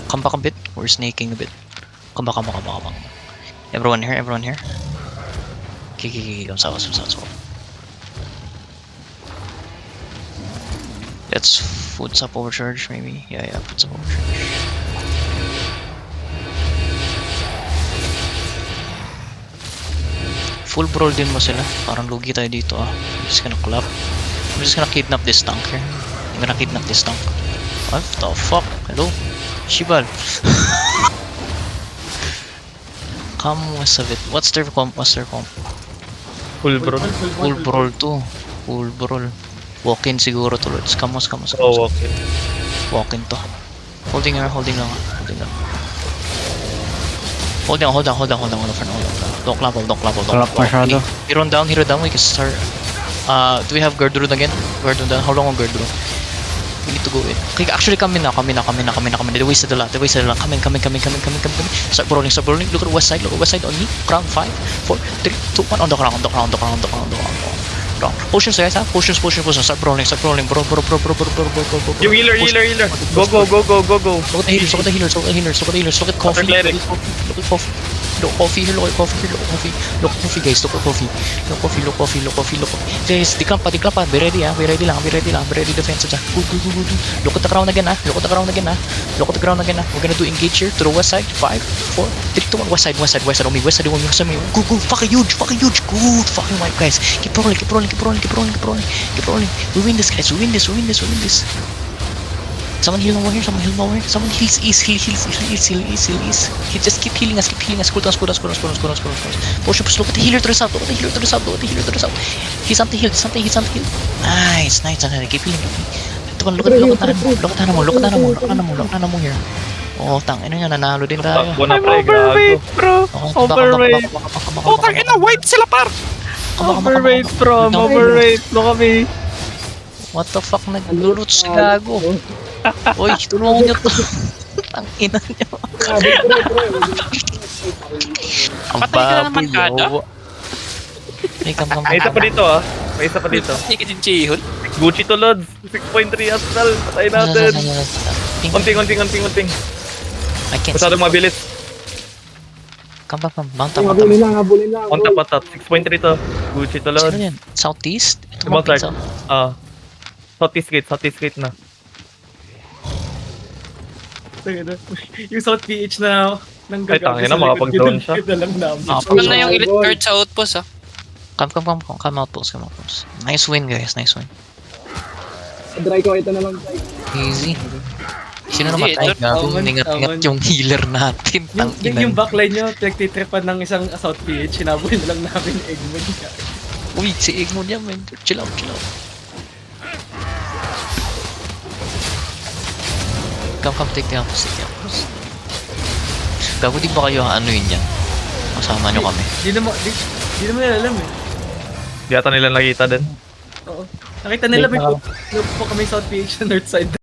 Come back a bit. We're snaking a bit. Come back. Everyone here. Okay. Come south. Let's foot up overcharge maybe. Yeah, foot up overcharge. Full brawl din mo sila. Parang lugi tayo dito ah. I'm just gonna clap. I'm just gonna kidnap this tank here. I'm gonna kidnap this tank. What the fuck? Hello? Shibal. Come west of it. What's their comp? Full brawl. Full brawl to. Full brawl. Walk-in siguro to. Let's come. Oh, okay. Walk-in to. Holding lang. Hold on. Don't clap up. Masyado. Hero down, we can start. Do we have guard rune again? Guard rune down. How long on guard rune? We need to go in. Okay, actually come in. They wasted a lot. Come in. Start brawling. Look at west side on me. Crown 5, 4, 3, 2, 1. On the ground. Potions guys ha? Potions. Start brawling. Bro. Yung healer. Go. Look at the healers. Look at coffee. Look at coffee guys. Look at coffee. Guys, di clap pa. Be ready lang. Be ready defense dyan. Good. Look at the ground again ha. Look at the ground again. We're gonna do engage here to the west side. 5, 4, 3, 2, 1. West side on me. Go. Fucking huge. Good. Fucking wipe guys. Keep rolling. We win this guys. We win this. Someone heal more here. Someone heals east. He just keep healing us. Cool down. Potion push. Look at the healer to the south. He's on the heal. Nice. Keep healing. Look at Hanamo here. Oh, tangina niya, nanalo din tayo. I'm overweight, bro. Oh, tangina, white sila par! Overweight, bro. I'm overweight. Look at me. What the fuck, naglulot si gago. Uy, tulungan niyo to. Tangina niya. Ang Patay ka na naman, kada. May isa pa dito. Hindi ka din chihon. Gucci to Lods. 6.3 Astral. Patay natin. Konting. I can't Masyadong see. mabilis. Come back. Mount Habulin lang. On top. 6.3 to. Gucci to Lods. Sino yan? Southeast? Ito Ibang mga side. pizza. Southeast gate na. Yung South PH na nang Ay, tangina, makapag-down siya. Ano na yung elite guard sa outpost ah. Come outpost. Nice win guys, Dry ko, ito na lang. Easy. Sino Hindi, namatay? ito, Gago, Owen, ingat yung healer natin. Yung backline nyo, pinagtitripan ng isang South PH, sinabol na lang namin Eggman. Uy, si Egmont yan, man. Chill out. Come, take the outpost. Gago, di ba kayo ano yun yan? Kasama nyo kami. Di naman nila alam eh. Di ata nila nakita din. Oo. Nakita nila may po kami South PH sa north side.